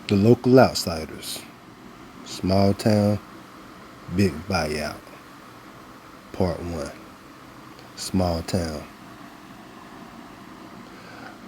The Local Outsiders. Small Town, Big Buyout. Part 1. Small Town.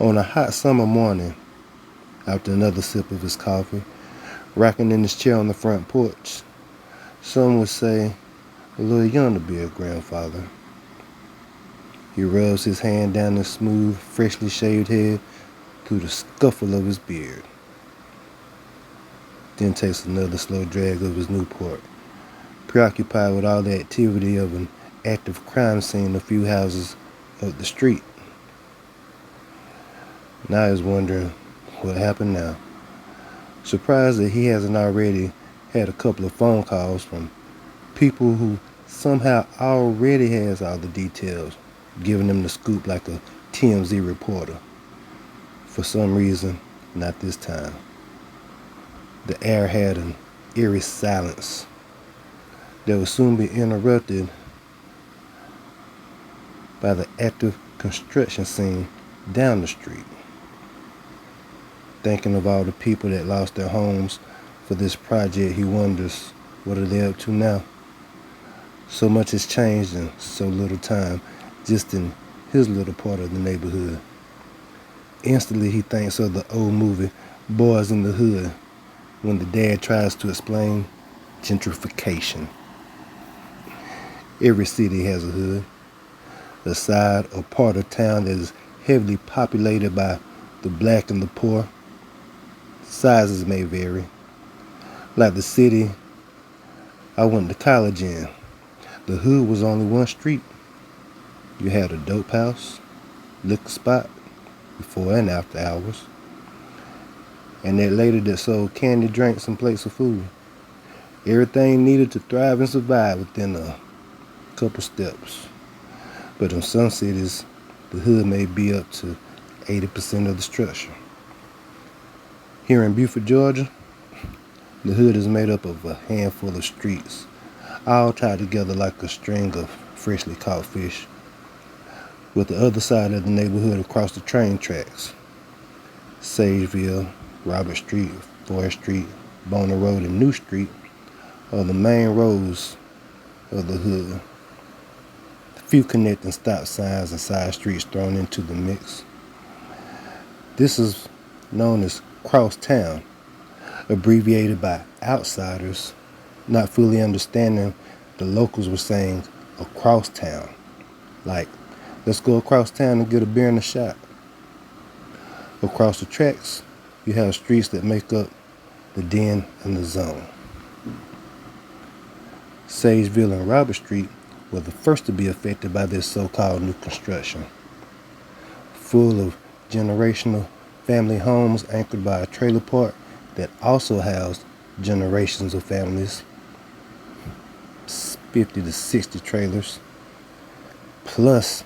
On a hot summer morning, after another sip of his coffee, rocking in his chair on the front porch, some would say a little young to be a grandfather. He rubs his hand down his smooth, freshly shaved head through the scuffle of his beard, then takes another slow drag of his Newport, preoccupied with all the activity of an active crime scene a few houses up the street. Now he's wondering what happened now. Surprised that he hasn't already had a couple of phone calls from people who somehow already has all the details, giving him the scoop like a TMZ reporter. For some reason, not this time. The air had an eerie silence that would soon be interrupted by the active construction scene down the street. Thinking of all the people that lost their homes for this project, he wonders, what are they up to now? So much has changed in so little time, just in his little part of the neighborhood. Instantly he thinks of the old movie Boys in the Hood, when the dad tries to explain gentrification. Every city has a hood, a side or part of town that is heavily populated by the black and the poor. Sizes may vary. Like the city I went to college in, the hood was only one street. You had a dope house, liquor spot, before and after hours, and that lady that sold candy, drinks, and plates of food. Everything needed to thrive and survive within a couple steps. But in some cities, the hood may be up to 80% of the structure. Here in Buford, Georgia, the hood is made up of a handful of streets, all tied together like a string of freshly caught fish, with the other side of the neighborhood across the train tracks. Sageville, Robert Street, Forest Street, Boner Road, and New Street are the main roads of the hood. A few connecting stop signs and side streets thrown into the mix. This is known as Cross Town, abbreviated by outsiders, not fully understanding the locals were saying across town, like, let's go across town and get a beer and a shot. Across the tracks, you have streets that make up the den and the zone. Sageville and Robert Street were the first to be affected by this so-called new construction, full of generational family homes anchored by a trailer park that also housed generations of families, 50 to 60 trailers, plus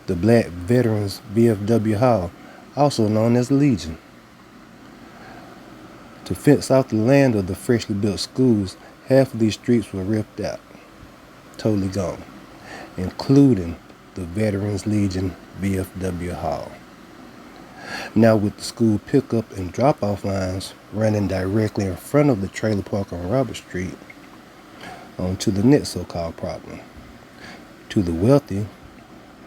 the Black Veterans VFW Hall, also known as Legion. To fence off the land of the freshly built schools, half of these streets were ripped out, totally gone, including the Veterans Legion VFW Hall. Now with the school pickup and drop-off lines running directly in front of the trailer park on Robert Street, on to the next so-called problem. To the wealthy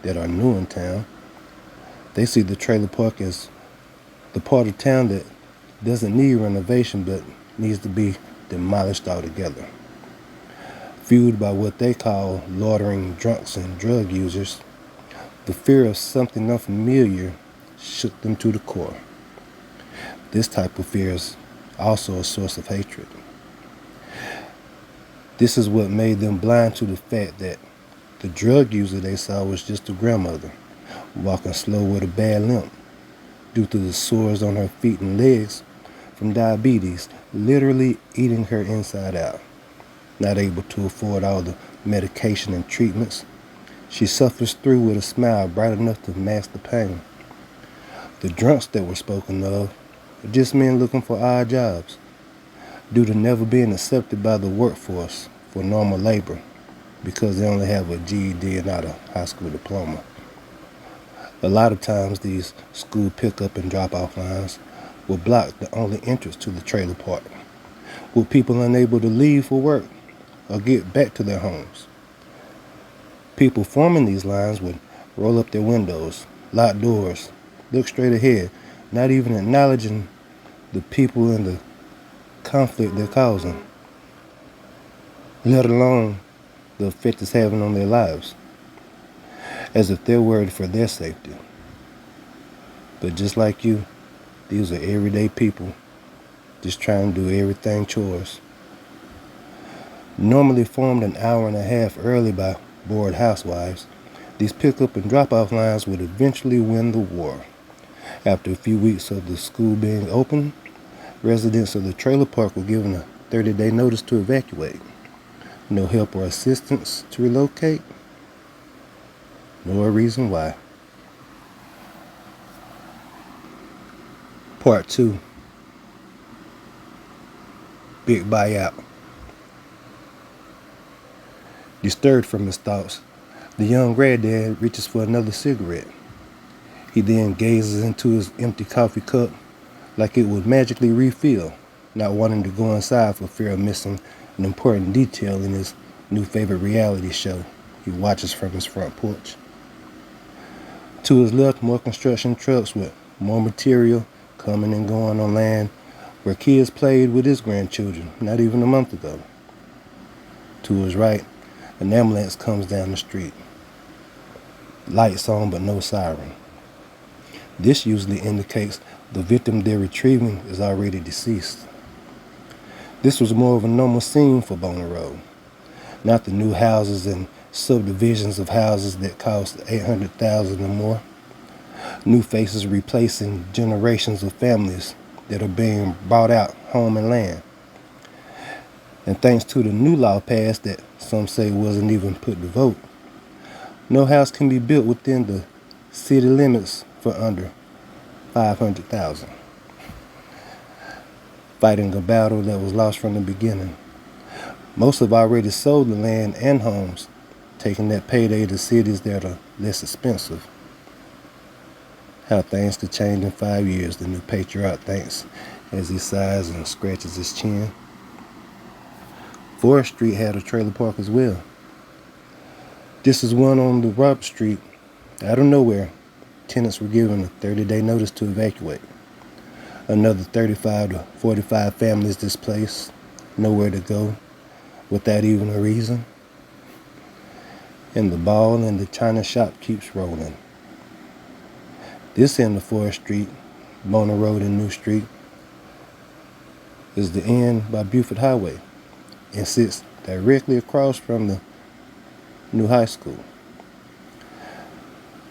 that are new in town, they see the trailer park as the part of town that doesn't need renovation but needs to be demolished altogether. Fueled by what they call loitering drunks and drug users, the fear of something unfamiliar shook them to the core. This type of fear is also a source of hatred. This is what made them blind to the fact that the drug user they saw was just a grandmother, walking slow with a bad limp, due to the sores on her feet and legs from diabetes, literally eating her inside out. Not able to afford all the medication and treatments, she suffers through with a smile bright enough to mask the pain. The drunks that were spoken of are just men looking for odd jobs, due to never being accepted by the workforce for normal labor because they only have a GED and not a high school diploma. A lot of times these school pickup and drop-off lines will block the only entrance to the trailer park, with people unable to leave for work or get back to their homes. People forming these lines would roll up their windows, lock doors, look straight ahead, not even acknowledging the people in the conflict they're causing, let alone the effect it's having on their lives, as if they're worried for their safety. But just like you, these are everyday people just trying to do everything chores. Normally formed an hour and a half early by bored housewives, these pickup and drop-off lines would eventually win the war. After a few weeks of the school being open, residents of the trailer park were given a 30-day notice to evacuate. No help or assistance to relocate, nor a reason why. Part 2. Big Buyout. Disturbed from his thoughts, the young granddad reaches for another cigarette. He then gazes into his empty coffee cup like it would magically refill, not wanting to go inside for fear of missing an important detail in his new favorite reality show he watches from his front porch. To his left, more construction trucks with more material coming and going on land where kids played with his grandchildren not even a month ago. To his right, an ambulance comes down the street. Lights on but no siren. This usually indicates the victim they're retrieving is already deceased. This was more of a normal scene for Boner Road, not the new houses and subdivisions of houses that cost $800,000 or more. New faces replacing generations of families that are being bought out home and land. And thanks to the new law passed that some say wasn't even put to vote, no house can be built within the city limits for under $500,000. Fighting a battle that was lost from the beginning. Most have already sold the land and homes, taking that payday to cities that are less expensive. How things could change in 5 years, the new patriarch thinks as he sighs and scratches his chin. Forest Street had a trailer park as well. This is one on the Rob Street. Out of nowhere, tenants were given a 30-day notice to evacuate. Another 35 to 45 families displaced, nowhere to go, without even a reason. And the ball in the china shop keeps rolling. This end of Forest Street, Boner Road and New Street, is the end by Buford Highway and sits directly across from the new high school.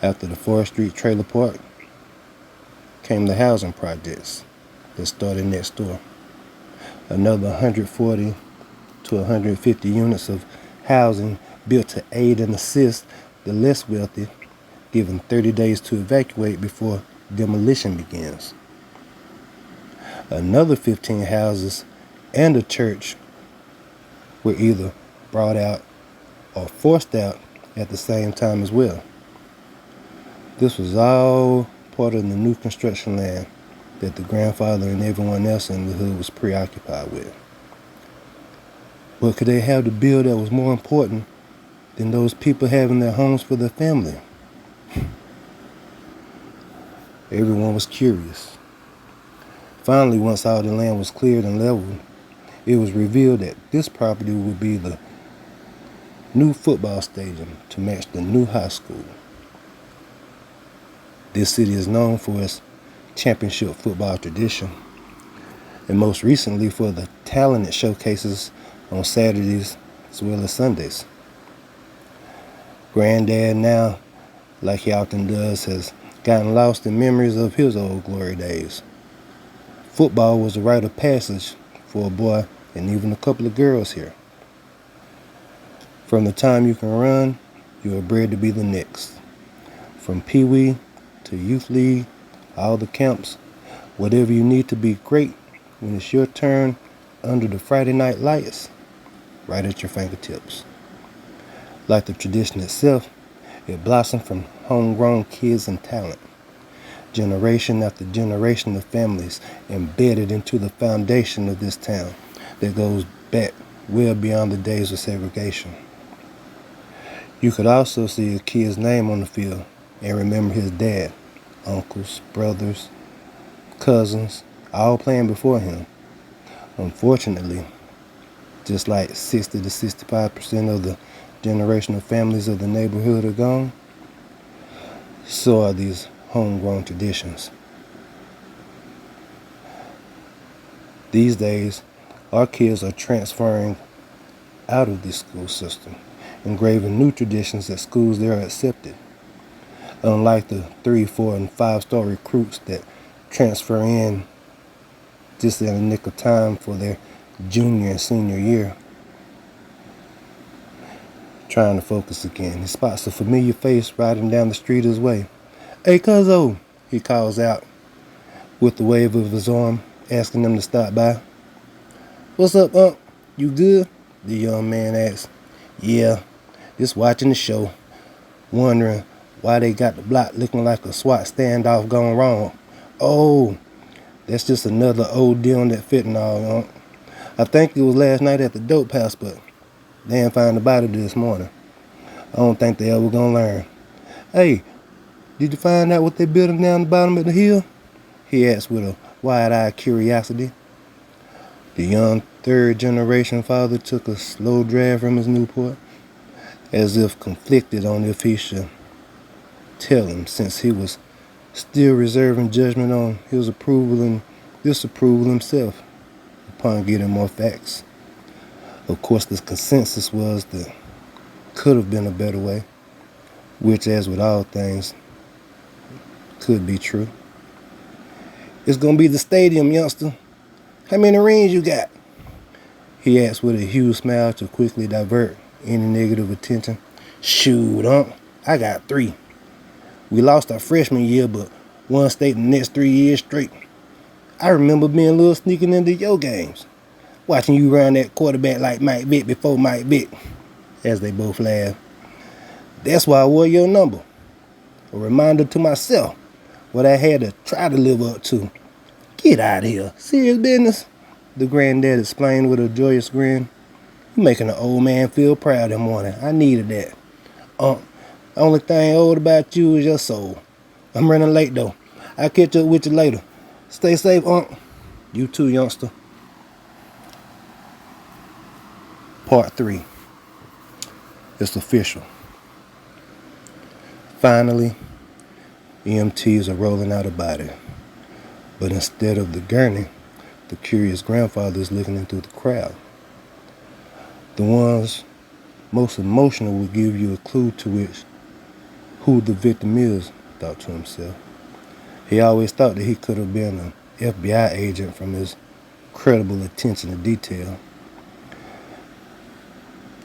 After the Forest Street trailer park came the housing projects that started next door. Another 140 to 150 units of housing built to aid and assist the less wealthy, given 30 days to evacuate before demolition begins. Another 15 houses and a church were either brought out or forced out at the same time as well. This was all part of the new construction land that the grandfather and everyone else in the hood was preoccupied with. What could they have to build that was more important than those people having their homes for their family? Everyone was curious. Finally, once all the land was cleared and leveled, it was revealed that this property would be the new football stadium to match the new high school. This city is known for its championship football tradition, and most recently for the talent it showcases on Saturdays as well as Sundays. Granddad now, like he often does, has gotten lost in memories of his old glory days. Football was a rite of passage for a boy and even a couple of girls here. From the time you can run, you are bred to be the next. From Pee-wee to youth league, all the camps, whatever you need to be great when it's your turn under the Friday night lights, right at your fingertips. Like the tradition itself, it blossomed from homegrown kids and talent. generation after generation of families embedded into the foundation of this town that goes back well beyond the days of segregation. You could also see a kid's name on the field and remember his dad, uncles, brothers, cousins, all playing before him. Unfortunately, just like 60 to 65% of the generational families of the neighborhood are gone, so are these homegrown traditions. These days, our kids are transferring out of the school system, engraving new traditions at schools that are accepted. Unlike the 3, 4, and 5-star recruits that transfer in just in the nick of time for their junior and senior year. Trying to focus again. He spots a familiar face riding down the street his way. "Hey, cuzzo," he calls out with the wave of his arm, asking them to stop by. "What's up, Unc? You good?" the young man asks. "Yeah, just watching the show, wondering why they got the block looking like a SWAT standoff gone wrong." "Oh, that's just another old deal on that fentanyl, Unc. I think it was last night at the dope house, but they didn't find the body this morning. I don't think they ever gonna learn." "Hey, did you find out what they're building down the bottom of the hill?" he asked with a wide-eyed curiosity. The young third-generation father took a slow drag from his Newport, as if conflicted on if he should tell him, since he was still reserving judgment on his approval and disapproval himself upon getting more facts. Of course, the consensus was that could have been a better way, which, as with all things, could be true. "It's gonna be the stadium, youngster. How many rings you got?" he asked with a huge smile to quickly divert any negative attention. "Shoot, Unc, I got 3. We lost our freshman year, but won state the next 3 years straight. I remember being a little sneaking into your games, watching you run that quarterback like Mike Vick before Mike Vick," as they both laughed. "That's why I wore your number. A reminder to myself what I had to try to live up to." "Get out of here. Serious business," the granddad explained with a joyous grin. "You're making an old man feel proud that morning. I needed that. The only thing old about you is your soul. I'm running late, though. I'll catch up with you later. Stay safe, Unc." "You too, youngster." Part 3. It's official. Finally, EMTs are rolling out a body. But instead of the gurney, the curious grandfather is looking into the crowd. The ones most emotional will give you a clue to who the victim is, thought to himself. He always thought that he could have been an FBI agent from his credible attention to detail.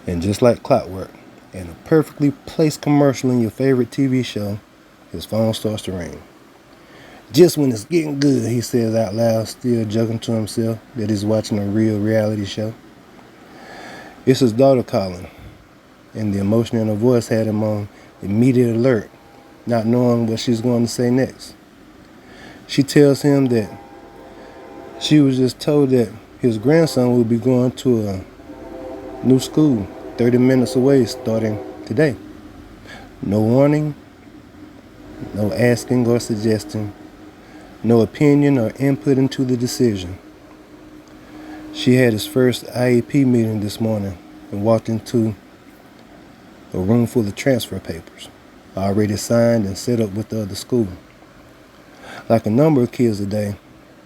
And just like clockwork, in a perfectly placed commercial in your favorite TV show, his phone starts to ring. "Just when it's getting good," he says out loud, still joking to himself that he's watching a real reality show. It's his daughter calling, and the emotion in her voice had him on immediate alert, not knowing what she's going to say next. She tells him that she was just told that his grandson will be going to a new school 30 minutes away starting today. No warning, no asking or suggesting, no opinion or input into the decision. She had his first IEP meeting this morning and walked into a room full of transfer papers, already signed and set up with the other school. Like a number of kids today,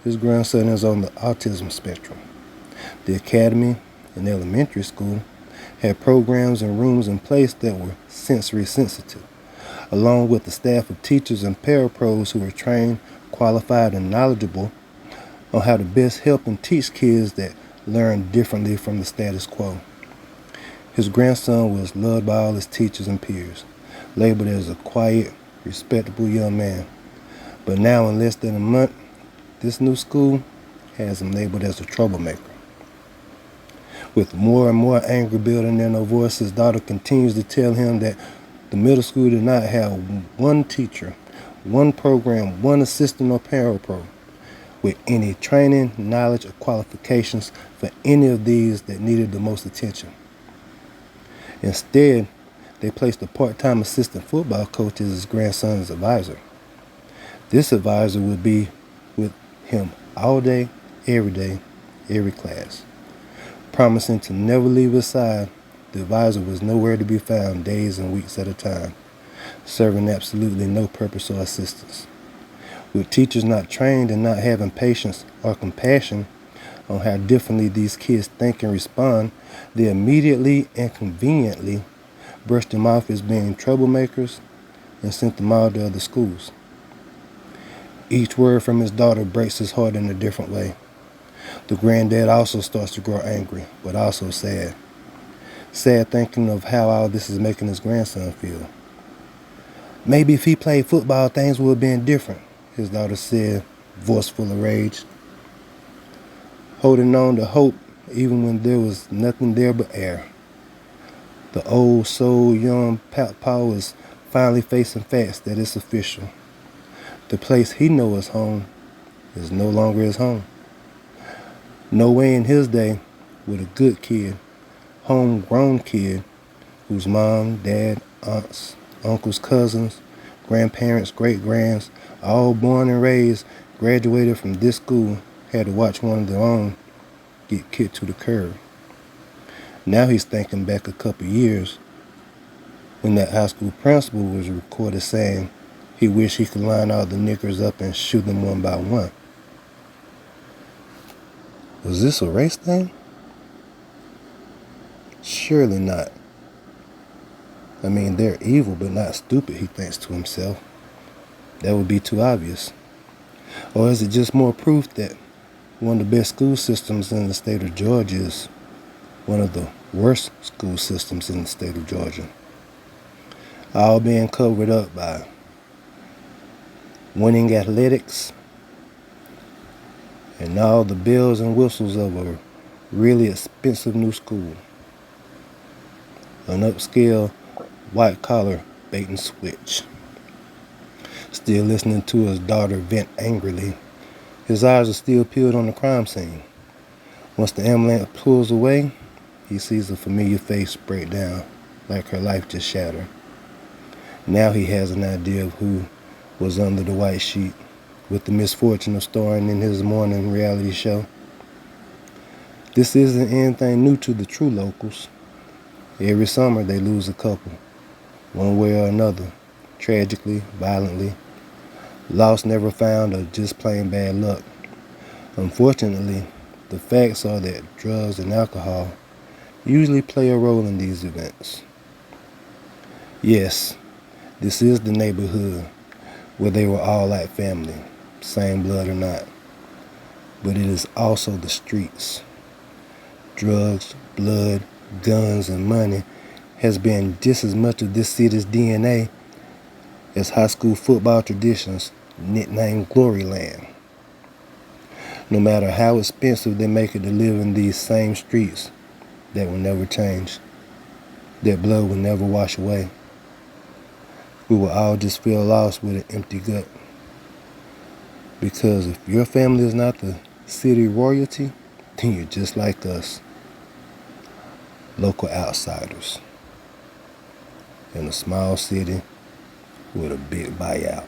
his grandson is on the autism spectrum. The academy and elementary school had programs and rooms in place that were sensory sensitive, along with a staff of teachers and parapros who were trained, qualified, and knowledgeable on how to best help and teach kids that learn differently from the status quo. His grandson was loved by all his teachers and peers, labeled as a quiet, respectable young man. But now, in less than a month, this new school has him labeled as a troublemaker. With more and more anger building in her voice, his daughter continues to tell him that the middle school did not have one teacher, one program, one assistant or parapro with any training, knowledge, or qualifications for any of these that needed the most attention. Instead, they placed a part-time assistant football coach as his grandson's advisor. This advisor would be with him all day, every class. Promising to never leave his side, the advisor was nowhere to be found days and weeks at a time, serving absolutely no purpose or assistance. With teachers not trained and not having patience or compassion on how differently these kids think and respond, they immediately and conveniently brushed them off as being troublemakers and sent them all to other schools. Each word from his daughter breaks his heart in a different way. The granddad also starts to grow angry, but also sad. Sad thinking of how all this is making his grandson feel. Maybe if he played football, things would have been different, his daughter said, voice full of rage. Holding on to hope even when there was nothing there but air. The old soul young Paul is finally facing facts that it's official. The place he knows as home is no longer his home. No way in his day would a good kid, homegrown kid, whose mom, dad, aunts, uncles, cousins, grandparents, great-grands, all born and raised, graduated from this school, had to watch one of their own get kicked to the curb. Now he's thinking back a couple years when that high school principal was recorded saying he wished he could line all the niggers up and shoot them one by one. Was this a race thing? Surely not. I mean, they're evil but not stupid, he thinks to himself. That would be too obvious. Or is it just more proof that one of the best school systems in the state of Georgia is one of the worst school systems in the state of Georgia? All being covered up by winning athletics and all the bells and whistles of a really expensive new school. An upscale, white-collar bait and switch. Still listening to his daughter vent angrily, his eyes are still peeled on the crime scene. Once the ambulance pulls away, he sees a familiar face break down, like her life just shattered. Now he has an idea of who was under the white sheet, with the misfortune of starring in his morning reality show. This isn't anything new to the true locals. Every summer they lose a couple, one way or another, tragically, violently, lost, never found, or just plain bad luck. Unfortunately, the facts are that drugs and alcohol usually play a role in these events. Yes, this is the neighborhood where they were all like family, same blood or not. But it is also the streets. Drugs, blood, guns, and money has been just as much of this city's DNA as high school football traditions, nicknamed Glory Land. No matter how expensive they make it to live in these same streets, that will never change. That blood will never wash away. We will all just feel lost with an empty gut. Because if your family is not the city royalty, then you're just like us, local outsiders in a small city with a big buyout.